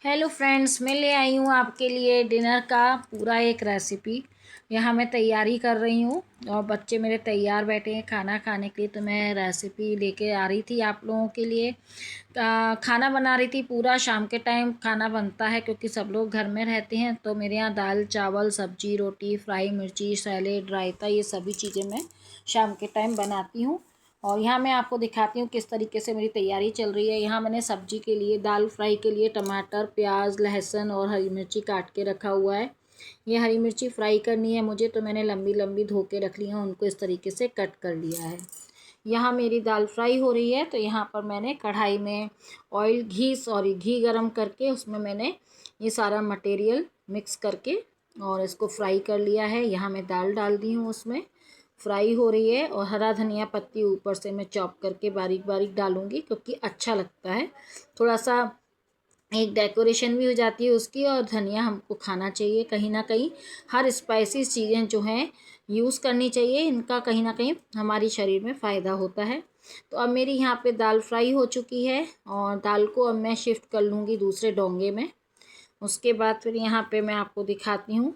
Hello friends, मैं ले आई हूँ आपके लिए डिनर का पूरा एक रेसिपी। यहाँ मैं तैयारी कर रही हूँ और बच्चे मेरे तैयार बैठे हैं खाना खाने के लिए। तो मैं रेसिपी लेके आ रही थी आप लोगों के लिए। खाना बना रही थी। पूरा शाम के टाइम खाना बनता है क्योंकि सब लोग घर में रहते हैं। तो मेरे यहाँ दाल चावल सब्जी रोटी फ्राई मिर्ची सैलेड रायता ये सभी चीज़ें मैं शाम के टाइम बनाती हूँ। और यहाँ मैं आपको दिखाती हूँ किस तरीके से मेरी तैयारी चल रही है। यहाँ मैंने सब्जी के लिए दाल फ्राई के लिए टमाटर प्याज लहसुन और हरी मिर्ची काट के रखा हुआ है। ये हरी मिर्ची फ्राई करनी है मुझे, तो मैंने लंबी लंबी धो के रख ली है, उनको इस तरीके से कट कर लिया है। यहाँ मेरी दाल फ्राई हो रही है तो यहाँ पर मैंने कढ़ाई में घी गरम करके उसमें मैंने ये सारा मटेरियल मिक्स करके और इसको फ्राई कर लिया है। यहाँ मैं दाल डाल दी हूँ, उसमें फ्राई हो रही है। और हरा धनिया पत्ती ऊपर से मैं चॉप करके बारीक बारीक डालूंगी क्योंकि अच्छा लगता है। थोड़ा सा एक डेकोरेशन भी हो जाती है उसकी, और धनिया हमको खाना चाहिए कहीं ना कहीं। हर स्पाइसी चीज़ें जो हैं यूज़ करनी चाहिए, इनका कहीं ना कहीं हमारी शरीर में फ़ायदा होता है। तो अब मेरी यहाँ पे दाल फ्राई हो चुकी है और दाल को अब मैं शिफ्ट कर लूँगी दूसरे डोंगे में। उसके बाद फिर यहाँ पे मैं आपको दिखाती हूँ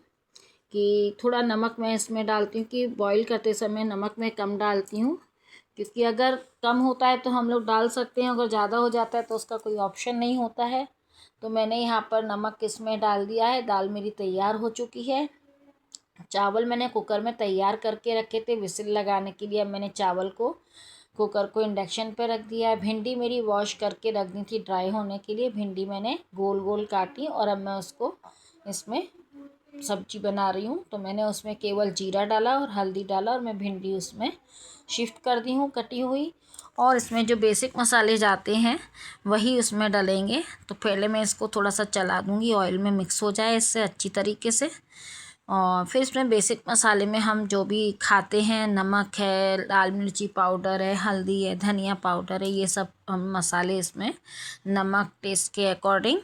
कि थोड़ा नमक मैं इसमें डालती हूँ कि बॉईल करते समय नमक मैं कम डालती हूँ, क्योंकि अगर कम होता है तो हम लोग डाल सकते हैं, अगर ज़्यादा हो जाता है तो उसका कोई ऑप्शन नहीं होता है। तो मैंने यहाँ पर नमक इसमें डाल दिया है। दाल मेरी तैयार हो चुकी है। चावल मैंने कुकर में तैयार करके रखे थे विसिल लगाने के लिए। अब मैंने चावल को कुकर को इंडक्शन पे रख दिया है। भिंडी मेरी वॉश करके रख दी थी ड्राई होने के लिए। भिंडी मैंने गोल गोल काटी और अब मैं उसको इसमें सब्जी बना रही हूँ। तो मैंने उसमें केवल जीरा डाला और हल्दी डाला और मैं भिंडी उसमें शिफ्ट कर दी हूँ कटी हुई। और इसमें जो बेसिक मसाले जाते हैं वही उसमें डलेंगे। तो पहले मैं इसको थोड़ा सा चला दूँगी, ऑयल में मिक्स हो जाए इससे अच्छी तरीके से। और फिर इसमें बेसिक मसाले में हम जो भी खाते हैं, नमक है, लाल मिर्ची पाउडर है, हल्दी है, धनिया पाउडर है, ये सब हम मसाले इसमें नमक टेस्ट के अकॉर्डिंग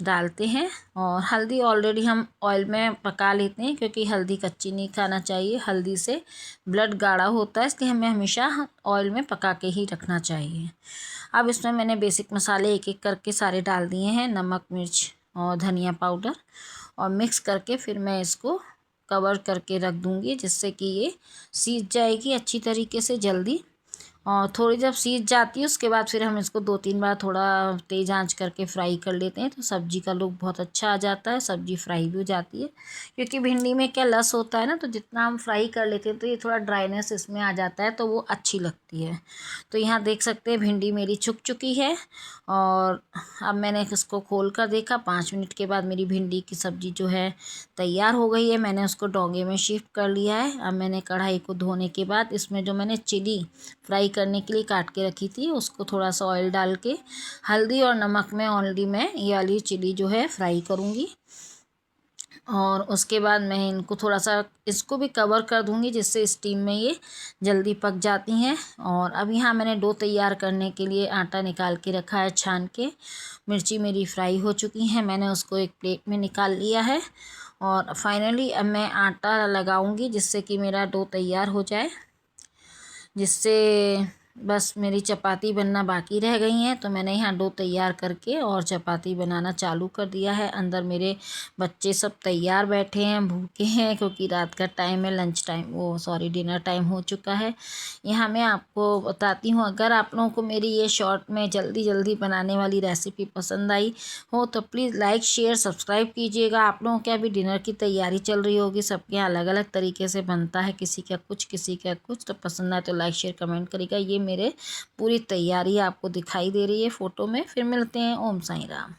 डालते हैं। और हल्दी ऑलरेडी हम ऑयल में पका लेते हैं क्योंकि हल्दी कच्ची नहीं खाना चाहिए। हल्दी से ब्लड गाढ़ा होता है, इसलिए हमें हमेशा ऑयल में पका के ही रखना चाहिए। अब इसमें मैंने बेसिक मसाले एक एक करके सारे डाल दिए हैं, नमक मिर्च और धनिया पाउडर, और मिक्स करके फिर मैं इसको कवर करके रख दूँगी जिससे कि ये सीज जाएगी अच्छी तरीके से जल्दी। और थोड़ी जब सीज जाती है उसके बाद फिर हम इसको 2-3 बार थोड़ा तेज़ आंच करके फ्राई कर लेते हैं, तो सब्ज़ी का लुक बहुत अच्छा आ जाता है। सब्ज़ी फ्राई भी हो जाती है क्योंकि भिंडी में क्या लस होता है ना, तो जितना हम फ्राई कर लेते हैं तो ये थोड़ा ड्राइनेस इसमें आ जाता है, तो वो अच्छी लगती है। तो यहाँ देख सकते हैं भिंडी मेरी छुक चुकी है। और अब मैंने इसको खोल कर देखा, 5 मिनट के बाद मेरी भिंडी की सब्ज़ी जो है तैयार हो गई है। मैंने उसको डोंगे में शिफ्ट कर लिया है। अब मैंने कढ़ाई को धोने के बाद इसमें जो मैंने चिली फ्राई करने के लिए काट के रखी थी उसको थोड़ा सा ऑयल डाल के हल्दी और नमक में ऑलरेडी मैं ये वाली चिली जो है फ्राई करूँगी। और उसके बाद मैं इनको थोड़ा सा इसको भी कवर कर दूंगी जिससे स्टीम में ये जल्दी पक जाती हैं। और अब यहाँ मैंने डो तैयार करने के लिए आटा निकाल के रखा है छान के। मिर्ची मेरी फ्राई हो चुकी हैं, मैंने उसको एक प्लेट में निकाल लिया है। और फाइनली अब मैं आटा लगाऊंगी जिससे कि मेरा डो तैयार हो जाए, जिससे बस मेरी चपाती बनना बाकी रह गई हैं। तो मैंने यहाँ डो तैयार करके और चपाती बनाना चालू कर दिया है। अंदर मेरे बच्चे सब तैयार बैठे हैं, भूखे हैं क्योंकि रात का टाइम है, लंच टाइम डिनर टाइम हो चुका है। यहाँ मैं आपको बताती हूँ, अगर आप लोगों को मेरी ये शॉर्ट में जल्दी जल्दी बनाने वाली रेसिपी पसंद आई हो तो प्लीज़ लाइक शेयर सब्सक्राइब कीजिएगा। आप लोगों के अभी डिनर की तैयारी चल रही होगी, सबके यहाँ अलग अलग तरीके से बनता है, किसी का कुछ किसी का कुछ। तो पसंद आए तो लाइक शेयर कमेंट करिएगा। ये मेरे पूरी तैयारी आपको दिखाई दे रही है फ़ोटो में। फिर मिलते हैं। ओम साईं राम।